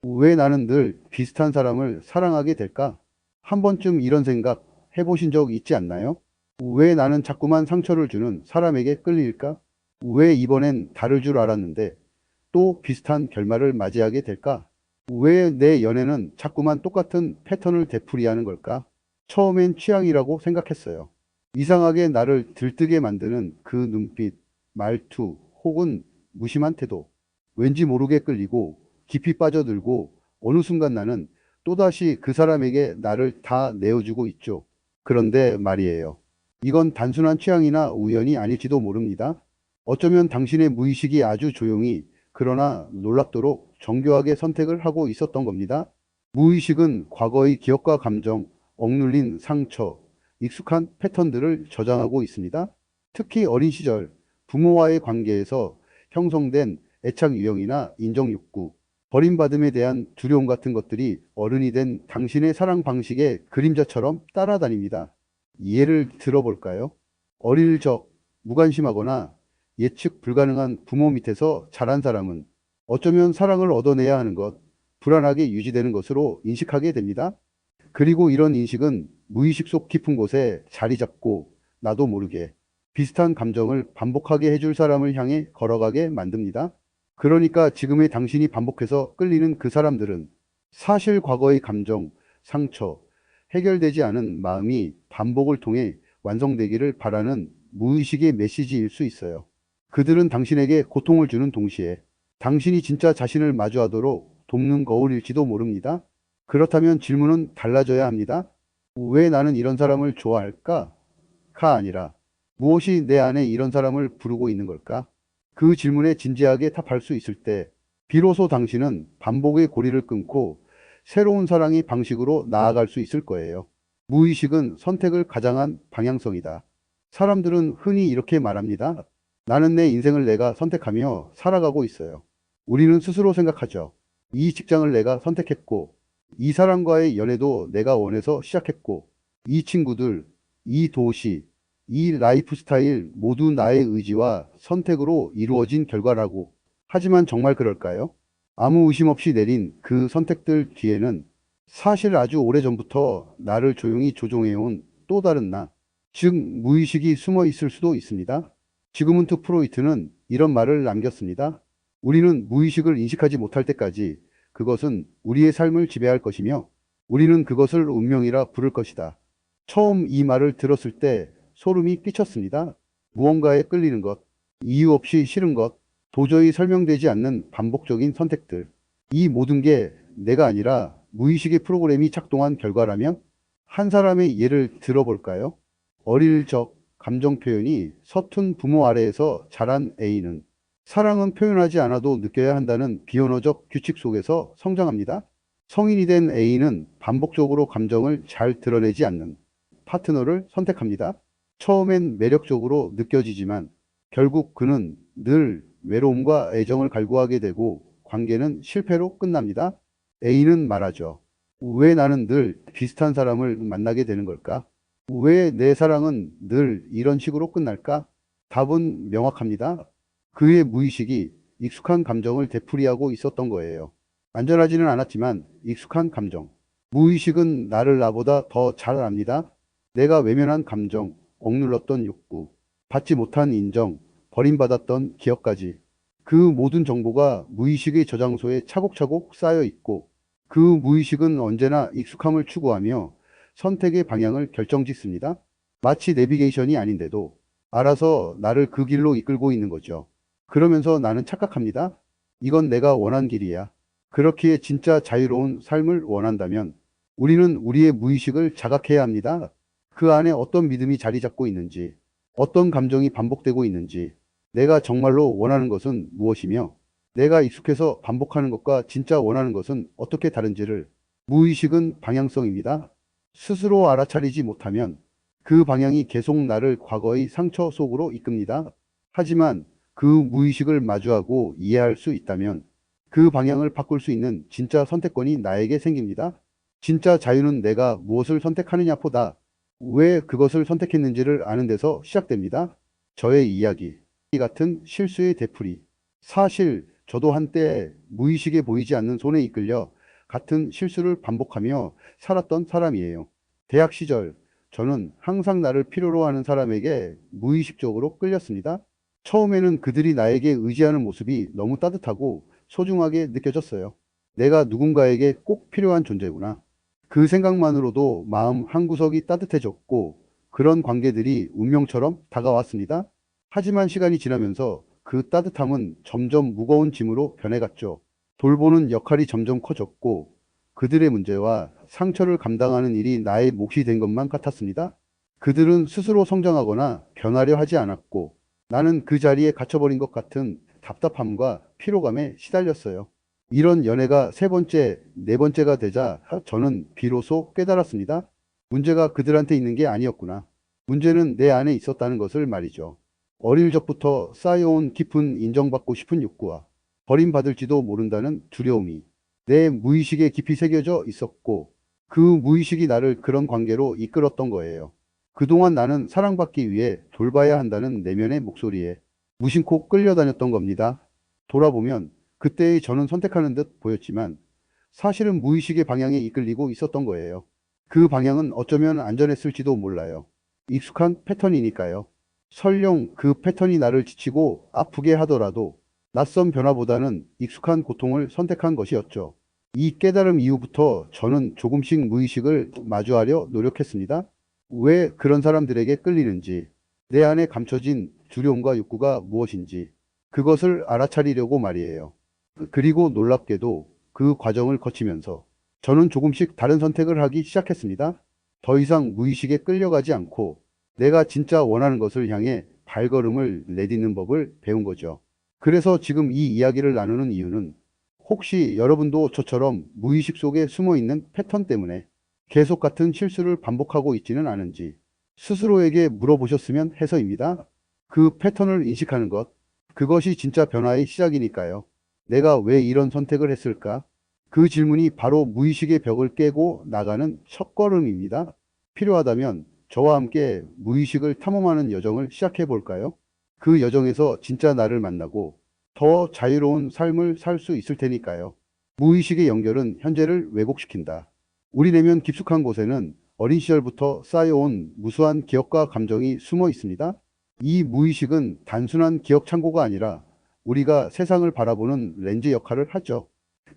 왜 나는 늘 비슷한 사람을 사랑하게 될까? 한 번쯤 이런 생각 해보신 적 있지 않나요? 왜 나는 자꾸만 상처를 주는 사람에게 끌릴까? 왜 이번엔 다를 줄 알았는데 또 비슷한 결말을 맞이하게 될까? 왜 내 연애는 자꾸만 똑같은 패턴을 되풀이하는 걸까? 처음엔 취향이라고 생각했어요. 이상하게 나를 들뜨게 만드는 그 눈빛, 말투, 혹은 무심한 태도. 왠지 모르게 끌리고 깊이 빠져들고 어느 순간 나는 또다시 그 사람에게 나를 다 내어주고 있죠. 그런데 말이에요. 이건 단순한 취향이나 우연이 아닐지도 모릅니다. 어쩌면 당신의 무의식이 아주 조용히 그러나 놀랍도록 정교하게 선택을 하고 있었던 겁니다. 무의식은 과거의 기억과 감정, 억눌린 상처, 익숙한 패턴들을 저장하고 있습니다. 특히 어린 시절 부모와의 관계에서 형성된 애착 유형이나 인정 욕구, 버림받음에 대한 두려움 같은 것들이 어른이 된 당신의 사랑 방식의 그림자처럼 따라다닙니다. 예를 들어볼까요? 어릴 적 무관심하거나 예측 불가능한 부모 밑에서 자란 사람은 어쩌면 사랑을 얻어내야 하는 것, 불안하게 유지되는 것으로 인식하게 됩니다. 그리고 이런 인식은 무의식 속 깊은 곳에 자리 잡고 나도 모르게 비슷한 감정을 반복하게 해줄 사람을 향해 걸어가게 만듭니다. 그러니까 지금의 당신이 반복해서 끌리는 그 사람들은 사실 과거의 감정, 상처, 해결되지 않은 마음이 반복을 통해 완성되기를 바라는 무의식의 메시지일 수 있어요. 그들은 당신에게 고통을 주는 동시에 당신이 진짜 자신을 마주하도록 돕는 거울일지도 모릅니다. 그렇다면 질문은 달라져야 합니다. 왜 나는 이런 사람을 좋아할까? 가 아니라 무엇이 내 안에 이런 사람을 부르고 있는 걸까? 그 질문에 진지하게 답할 수 있을 때 비로소 당신은 반복의 고리를 끊고 새로운 사랑의 방식으로 나아갈 수 있을 거예요. 무의식은 선택을 가장한 방향성이다. 사람들은 흔히 이렇게 말합니다. 나는 내 인생을 내가 선택하며 살아가고 있어요. 우리는 스스로 생각하죠. 이 직장을 내가 선택했고, 이 사람과의 연애도 내가 원해서 시작했고, 이 친구들, 이 도시, 이 라이프 스타일 모두 나의 의지와 선택으로 이루어진 결과라고. 하지만 정말 그럴까요? 아무 의심 없이 내린 그 선택들 뒤에는 사실 아주 오래전부터 나를 조용히 조종해온 또 다른 나, 즉 무의식이 숨어 있을 수도 있습니다. 지그문트 프로이트는 이런 말을 남겼습니다. 우리는 무의식을 인식하지 못할 때까지 그것은 우리의 삶을 지배할 것이며 우리는 그것을 운명이라 부를 것이다. 처음 이 말을 들었을 때 소름이 끼쳤습니다. 무언가에 끌리는 것, 이유 없이 싫은 것, 도저히 설명되지 않는 반복적인 선택들. 이 모든 게 내가 아니라 무의식의 프로그램이 작동한 결과라면 한 사람의 예를 들어볼까요? 어릴 적 감정 표현이 서툰 부모 아래에서 자란 A는 사랑은 표현하지 않아도 느껴야 한다는 비언어적 규칙 속에서 성장합니다. 성인이 된 A는 반복적으로 감정을 잘 드러내지 않는 파트너를 선택합니다. 처음엔 매력적으로 느껴지지만 결국 그는 늘 외로움과 애정을 갈구하게 되고 관계는 실패로 끝납니다. A는 말하죠. 왜 나는 늘 비슷한 사람을 만나게 되는 걸까? 왜 내 사랑은 늘 이런 식으로 끝날까? 답은 명확합니다. 그의 무의식이 익숙한 감정을 되풀이하고 있었던 거예요. 안전하지는 않았지만 익숙한 감정. 무의식은 나를 나보다 더 잘 압니다. 내가 외면한 감정, 억눌렀던 욕구, 받지 못한 인정, 버림받았던 기억까지. 그 모든 정보가 무의식의 저장소에 차곡차곡 쌓여 있고 그 무의식은 언제나 익숙함을 추구하며 선택의 방향을 결정짓습니다. 마치 내비게이션이 아닌데도 알아서 나를 그 길로 이끌고 있는 거죠. 그러면서 나는 착각합니다. 이건 내가 원한 길이야. 그렇기에 진짜 자유로운 삶을 원한다면 우리는 우리의 무의식을 자각해야 합니다. 그 안에 어떤 믿음이 자리 잡고 있는지, 어떤 감정이 반복되고 있는지, 내가 정말로 원하는 것은 무엇이며, 내가 익숙해서 반복하는 것과 진짜 원하는 것은 어떻게 다른지를 무의식은 방향성입니다. 스스로 알아차리지 못하면 그 방향이 계속 나를 과거의 상처 속으로 이끕니다. 하지만 그 무의식을 마주하고 이해할 수 있다면 그 방향을 바꿀 수 있는 진짜 선택권이 나에게 생깁니다. 진짜 자유는 내가 무엇을 선택하느냐 보다 왜 그것을 선택했는지를 아는 데서 시작됩니다. 저의 이야기 같은 실수의 되풀이. 사실 저도 한때 무의식에 보이지 않는 손에 이끌려 같은 실수를 반복하며 살았던 사람이에요. 대학 시절, 저는 항상 나를 필요로 하는 사람에게 무의식적으로 끌렸습니다. 처음에는 그들이 나에게 의지하는 모습이 너무 따뜻하고 소중하게 느껴졌어요. 내가 누군가에게 꼭 필요한 존재구나. 그 생각만으로도 마음 한구석이 따뜻해졌고 그런 관계들이 운명처럼 다가왔습니다. 하지만 시간이 지나면서 그 따뜻함은 점점 무거운 짐으로 변해갔죠. 돌보는 역할이 점점 커졌고 그들의 문제와 상처를 감당하는 일이 나의 몫이 된 것만 같았습니다. 그들은 스스로 성장하거나 변하려 하지 않았고 나는 그 자리에 갇혀버린 것 같은 답답함과 피로감에 시달렸어요. 이런 연애가 세 번째, 네 번째가 되자 저는 비로소 깨달았습니다. 문제가 그들한테 있는 게 아니었구나. 문제는 내 안에 있었다는 것을 말이죠. 어릴 적부터 쌓여온 깊은 인정받고 싶은 욕구와 버림받을지도 모른다는 두려움이 내 무의식에 깊이 새겨져 있었고 그 무의식이 나를 그런 관계로 이끌었던 거예요. 그동안 나는 사랑받기 위해 돌봐야 한다는 내면의 목소리에 무심코 끌려다녔던 겁니다. 돌아보면 그때의 저는 선택하는 듯 보였지만 사실은 무의식의 방향에 이끌리고 있었던 거예요. 그 방향은 어쩌면 안전했을지도 몰라요. 익숙한 패턴이니까요. 설령 그 패턴이 나를 지치고 아프게 하더라도 낯선 변화보다는 익숙한 고통을 선택한 것이었죠. 이 깨달음 이후부터 저는 조금씩 무의식을 마주하려 노력했습니다. 왜 그런 사람들에게 끌리는지, 내 안에 감춰진 두려움과 욕구가 무엇인지, 그것을 알아차리려고 말이에요. 그리고 놀랍게도 그 과정을 거치면서 저는 조금씩 다른 선택을 하기 시작했습니다. 더 이상 무의식에 끌려가지 않고 내가 진짜 원하는 것을 향해 발걸음을 내딛는 법을 배운 거죠. 그래서 지금 이 이야기를 나누는 이유는 혹시 여러분도 저처럼 무의식 속에 숨어 있는 패턴 때문에 계속 같은 실수를 반복하고 있지는 않은지 스스로에게 물어보셨으면 해서입니다. 그 패턴을 인식하는 것, 그것이 진짜 변화의 시작이니까요. 내가 왜 이런 선택을 했을까? 그 질문이 바로 무의식의 벽을 깨고 나가는 첫걸음입니다. 필요하다면 저와 함께 무의식을 탐험하는 여정을 시작해 볼까요? 그 여정에서 진짜 나를 만나고 더 자유로운 삶을 살 수 있을 테니까요. 무의식의 연결은 현재를 왜곡시킨다. 우리 내면 깊숙한 곳에는 어린 시절부터 쌓여온 무수한 기억과 감정이 숨어 있습니다. 이 무의식은 단순한 기억 창고가 아니라 우리가 세상을 바라보는 렌즈 역할을 하죠.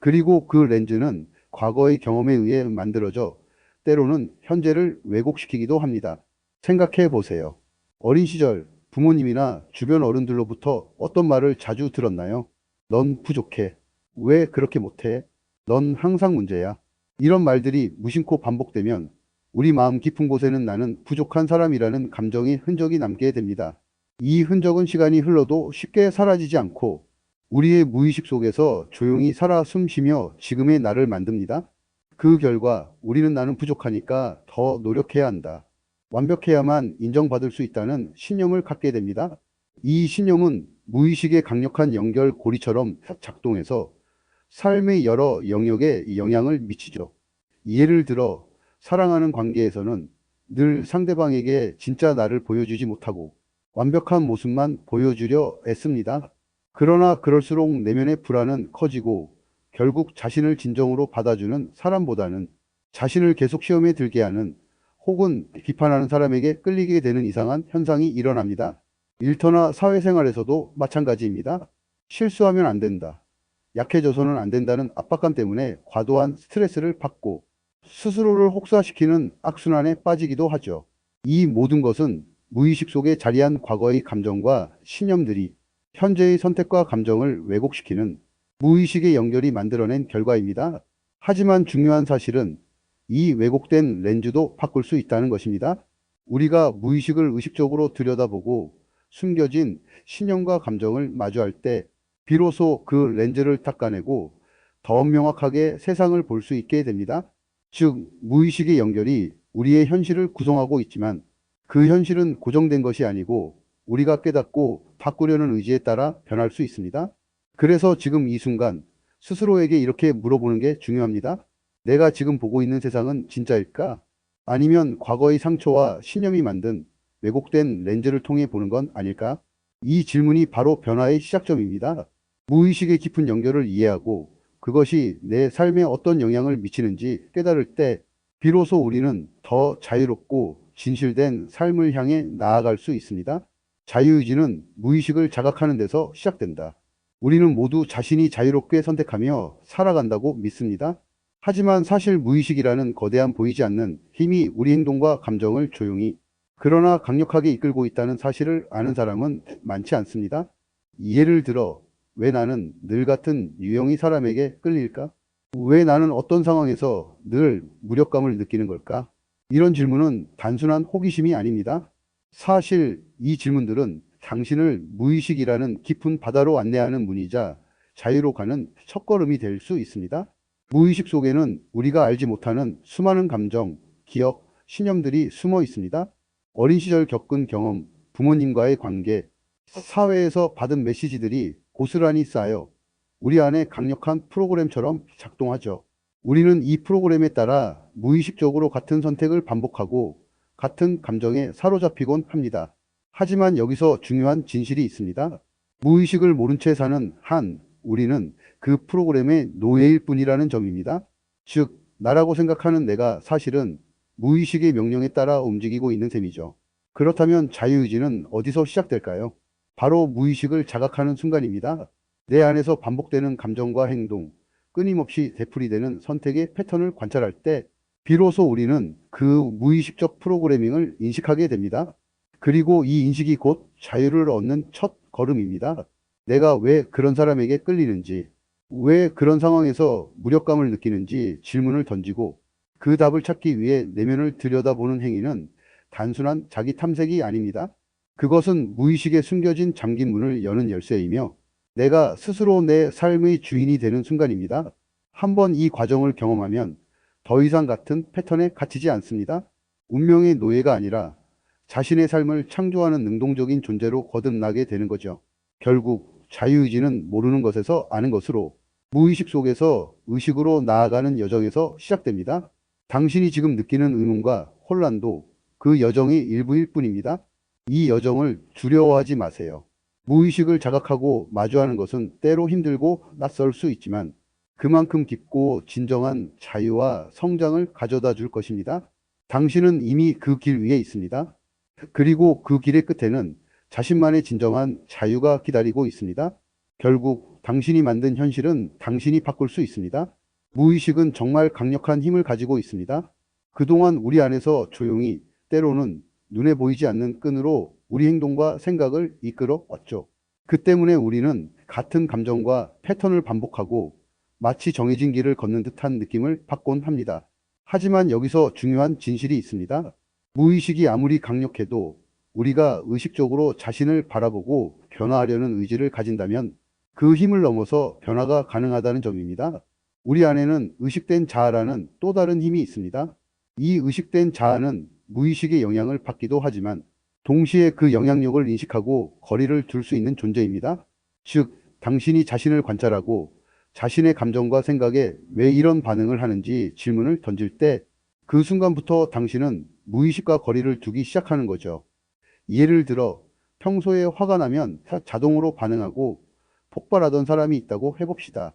그리고 그 렌즈는 과거의 경험에 의해 만들어져 때로는 현재를 왜곡시키기도 합니다. 생각해 보세요. 어린 시절 부모님이나 주변 어른들로부터 어떤 말을 자주 들었나요? 넌 부족해. 왜 그렇게 못해? 넌 항상 문제야. 이런 말들이 무심코 반복되면 우리 마음 깊은 곳에는 나는 부족한 사람이라는 감정의 흔적이 남게 됩니다. 이 흔적은 시간이 흘러도 쉽게 사라지지 않고 우리의 무의식 속에서 조용히 살아 숨쉬며 지금의 나를 만듭니다. 그 결과 우리는 나는 부족하니까 더 노력해야 한다. 완벽해야만 인정받을 수 있다는 신념을 갖게 됩니다. 이 신념은 무의식의 강력한 연결고리처럼 작동해서 삶의 여러 영역에 영향을 미치죠. 예를 들어 사랑하는 관계에서는 늘 상대방에게 진짜 나를 보여주지 못하고 완벽한 모습만 보여주려 애씁니다. 그러나 그럴수록 내면의 불안은 커지고 결국 자신을 진정으로 받아주는 사람보다는 자신을 계속 시험에 들게 하는 혹은 비판하는 사람에게 끌리게 되는 이상한 현상이 일어납니다. 일터나 사회생활에서도 마찬가지입니다. 실수하면 안 된다. 약해져서는 안 된다는 압박감 때문에 과도한 스트레스를 받고 스스로를 혹사시키는 악순환에 빠지기도 하죠. 이 모든 것은 무의식 속에 자리한 과거의 감정과 신념들이 현재의 선택과 감정을 왜곡시키는 무의식의 연결이 만들어낸 결과입니다. 하지만 중요한 사실은 이 왜곡된 렌즈도 바꿀 수 있다는 것입니다. 우리가 무의식을 의식적으로 들여다보고 숨겨진 신념과 감정을 마주할 때 비로소 그 렌즈를 닦아내고 더 명확하게 세상을 볼 수 있게 됩니다. 즉, 무의식의 연결이 우리의 현실을 구성하고 있지만 그 현실은 고정된 것이 아니고 우리가 깨닫고 바꾸려는 의지에 따라 변할 수 있습니다. 그래서 지금 이 순간 스스로에게 이렇게 물어보는 게 중요합니다. 내가 지금 보고 있는 세상은 진짜일까? 아니면 과거의 상처와 신념이 만든 왜곡된 렌즈를 통해 보는 건 아닐까? 이 질문이 바로 변화의 시작점입니다. 무의식의 깊은 연결을 이해하고 그것이 내 삶에 어떤 영향을 미치는지 깨달을 때 비로소 우리는 더 자유롭고 진실된 삶을 향해 나아갈 수 있습니다. 자유의지는 무의식을 자각하는 데서 시작된다. 우리는 모두 자신이 자유롭게 선택하며 살아간다고 믿습니다. 하지만 사실 무의식이라는 거대한 보이지 않는 힘이 우리 행동과 감정을 조용히 그러나 강력하게 이끌고 있다는 사실을 아는 사람은 많지 않습니다. 예를 들어, 왜 나는 늘 같은 유형의 사람에게 끌릴까? 왜 나는 어떤 상황에서 늘 무력감을 느끼는 걸까? 이런 질문은 단순한 호기심이 아닙니다. 사실 이 질문들은 당신을 무의식이라는 깊은 바다로 안내하는 문이자 자유로 가는 첫걸음이 될 수 있습니다. 무의식 속에는 우리가 알지 못하는 수많은 감정, 기억, 신념들이 숨어 있습니다. 어린 시절 겪은 경험, 부모님과의 관계, 사회에서 받은 메시지들이 고스란히 쌓여 우리 안에 강력한 프로그램처럼 작동하죠. 우리는 이 프로그램에 따라 무의식적으로 같은 선택을 반복하고 같은 감정에 사로잡히곤 합니다. 하지만 여기서 중요한 진실이 있습니다. 무의식을 모른 채 사는 한 우리는 그 프로그램의 노예일 뿐이라는 점입니다. 즉, 나라고 생각하는 내가 사실은 무의식의 명령에 따라 움직이고 있는 셈이죠. 그렇다면 자유의지는 어디서 시작될까요? 바로 무의식을 자각하는 순간입니다. 내 안에서 반복되는 감정과 행동, 끊임없이 되풀이되는 선택의 패턴을 관찰할 때 비로소 우리는 그 무의식적 프로그래밍을 인식하게 됩니다. 그리고 이 인식이 곧 자유를 얻는 첫 걸음입니다. 내가 왜 그런 사람에게 끌리는지, 왜 그런 상황에서 무력감을 느끼는지 질문을 던지고 그 답을 찾기 위해 내면을 들여다보는 행위는 단순한 자기 탐색이 아닙니다. 그것은 무의식에 숨겨진 잠긴 문을 여는 열쇠이며 내가 스스로 내 삶의 주인이 되는 순간입니다. 한번 이 과정을 경험하면 더 이상 같은 패턴에 갇히지 않습니다. 운명의 노예가 아니라 자신의 삶을 창조하는 능동적인 존재로 거듭나게 되는 거죠. 결국 자유의지는 모르는 것에서 아는 것으로 무의식 속에서 의식으로 나아가는 여정에서 시작됩니다. 당신이 지금 느끼는 의문과 혼란도 그 여정의 일부일 뿐입니다. 이 여정을 두려워하지 마세요. 무의식을 자각하고 마주하는 것은 때로 힘들고 낯설 수 있지만 그만큼 깊고 진정한 자유와 성장을 가져다 줄 것입니다. 당신은 이미 그 길 위에 있습니다. 그리고 그 길의 끝에는 자신만의 진정한 자유가 기다리고 있습니다. 결국 당신이 만든 현실은 당신이 바꿀 수 있습니다. 무의식은 정말 강력한 힘을 가지고 있습니다. 그동안 우리 안에서 조용히 때로는 눈에 보이지 않는 끈으로 우리 행동과 생각을 이끌어 왔죠. 그 때문에 우리는 같은 감정과 패턴을 반복하고 마치 정해진 길을 걷는 듯한 느낌을 받곤 합니다. 하지만 여기서 중요한 진실이 있습니다. 무의식이 아무리 강력해도 우리가 의식적으로 자신을 바라보고 변화하려는 의지를 가진다면 그 힘을 넘어서 변화가 가능하다는 점입니다. 우리 안에는 의식된 자아라는 또 다른 힘이 있습니다. 이 의식된 자아는 무의식의 영향을 받기도 하지만 동시에 그 영향력을 인식하고 거리를 둘 수 있는 존재입니다. 즉, 당신이 자신을 관찰하고 자신의 감정과 생각에 왜 이런 반응을 하는지 질문을 던질 때 그 순간부터 당신은 무의식과 거리를 두기 시작하는 거죠. 예를 들어 평소에 화가 나면 자동으로 반응하고 폭발하던 사람이 있다고 해봅시다.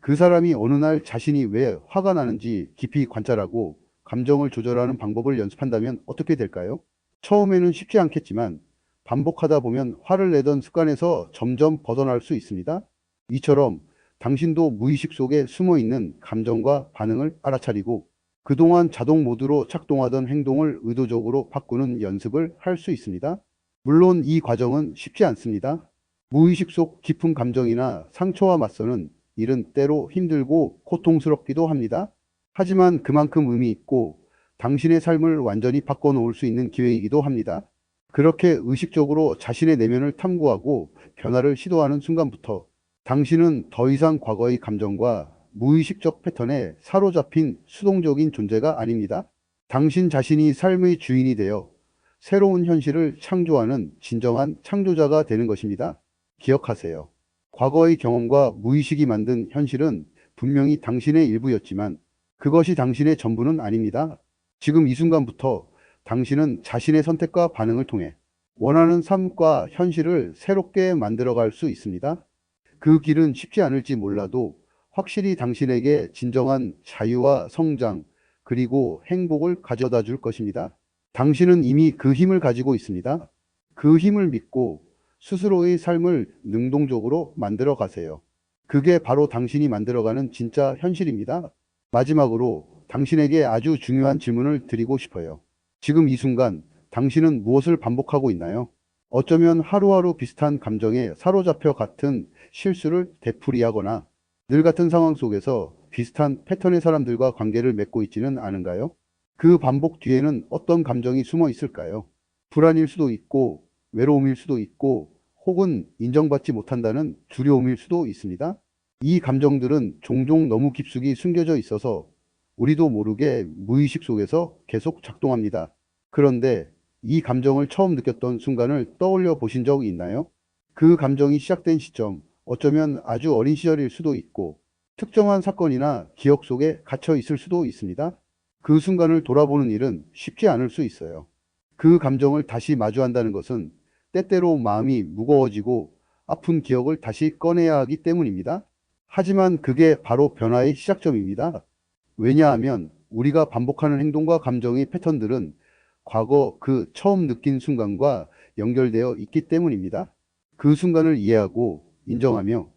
그 사람이 어느 날 자신이 왜 화가 나는지 깊이 관찰하고 감정을 조절하는 방법을 연습한다면 어떻게 될까요? 처음에는 쉽지 않겠지만 반복하다 보면 화를 내던 습관에서 점점 벗어날 수 있습니다. 이처럼 당신도 무의식 속에 숨어 있는 감정과 반응을 알아차리고 그동안 자동 모드로 작동하던 행동을 의도적으로 바꾸는 연습을 할 수 있습니다. 물론 이 과정은 쉽지 않습니다. 무의식 속 깊은 감정이나 상처와 맞서는 일은 때로 힘들고 고통스럽기도 합니다. 하지만 그만큼 의미 있고 당신의 삶을 완전히 바꿔놓을 수 있는 기회이기도 합니다. 그렇게 의식적으로 자신의 내면을 탐구하고 변화를 시도하는 순간부터 당신은 더 이상 과거의 감정과 무의식적 패턴에 사로잡힌 수동적인 존재가 아닙니다. 당신 자신이 삶의 주인이 되어 새로운 현실을 창조하는 진정한 창조자가 되는 것입니다. 기억하세요. 과거의 경험과 무의식이 만든 현실은 분명히 당신의 일부였지만 그것이 당신의 전부는 아닙니다. 지금 이 순간부터 당신은 자신의 선택과 반응을 통해 원하는 삶과 현실을 새롭게 만들어갈 수 있습니다. 그 길은 쉽지 않을지 몰라도 확실히 당신에게 진정한 자유와 성장, 그리고 행복을 가져다 줄 것입니다. 당신은 이미 그 힘을 가지고 있습니다. 그 힘을 믿고 스스로의 삶을 능동적으로 만들어 가세요. 그게 바로 당신이 만들어가는 진짜 현실입니다. 마지막으로 당신에게 아주 중요한 질문을 드리고 싶어요. 지금 이 순간 당신은 무엇을 반복하고 있나요? 어쩌면 하루하루 비슷한 감정에 사로잡혀 같은 실수를 되풀이하거나 늘 같은 상황 속에서 비슷한 패턴의 사람들과 관계를 맺고 있지는 않은가요? 그 반복 뒤에는 어떤 감정이 숨어 있을까요? 불안일 수도 있고, 외로움일 수도 있고, 혹은 인정받지 못한다는 두려움일 수도 있습니다. 이 감정들은 종종 너무 깊숙이 숨겨져 있어서 우리도 모르게 무의식 속에서 계속 작동합니다. 그런데 이 감정을 처음 느꼈던 순간을 떠올려 보신 적 있나요? 그 감정이 시작된 시점, 어쩌면 아주 어린 시절일 수도 있고, 특정한 사건이나 기억 속에 갇혀 있을 수도 있습니다. 그 순간을 돌아보는 일은 쉽지 않을 수 있어요. 그 감정을 다시 마주한다는 것은 때때로 마음이 무거워지고 아픈 기억을 다시 꺼내야 하기 때문입니다. 하지만 그게 바로 변화의 시작점입니다. 왜냐하면 우리가 반복하는 행동과 감정의 패턴들은 과거 그 처음 느낀 순간과 연결되어 있기 때문입니다. 그 순간을 이해하고 인정하며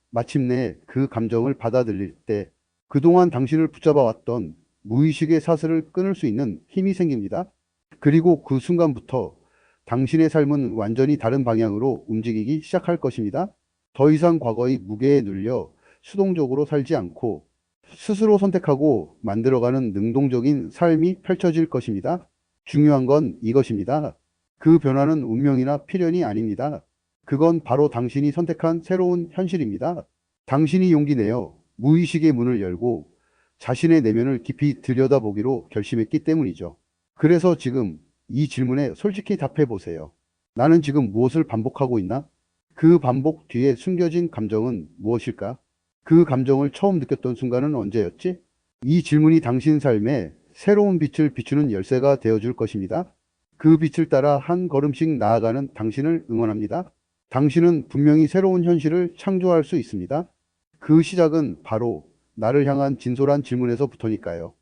마침내 그 감정을 받아들일 때 그동안 당신을 붙잡아 왔던 무의식의 사슬을 끊을 수 있는 힘이 생깁니다. 그리고 그 순간부터 당신의 삶은 완전히 다른 방향으로 움직이기 시작할 것입니다. 더 이상 과거의 무게에 눌려 수동적으로 살지 않고 스스로 선택하고 만들어가는 능동적인 삶이 펼쳐질 것입니다. 중요한 건 이것입니다. 그 변화는 운명이나 필연이 아닙니다. 그건 바로 당신이 선택한 새로운 현실입니다. 당신이 용기 내어 무의식의 문을 열고 자신의 내면을 깊이 들여다보기로 결심했기 때문이죠. 그래서 지금 이 질문에 솔직히 답해 보세요. 나는 지금 무엇을 반복하고 있나? 그 반복 뒤에 숨겨진 감정은 무엇일까? 그 감정을 처음 느꼈던 순간은 언제였지? 이 질문이 당신 삶에 새로운 빛을 비추는 열쇠가 되어줄 것입니다. 그 빛을 따라 한 걸음씩 나아가는 당신을 응원합니다. 당신은 분명히 새로운 현실을 창조할 수 있습니다. 그 시작은 바로 나를 향한 진솔한 질문에서부터니까요.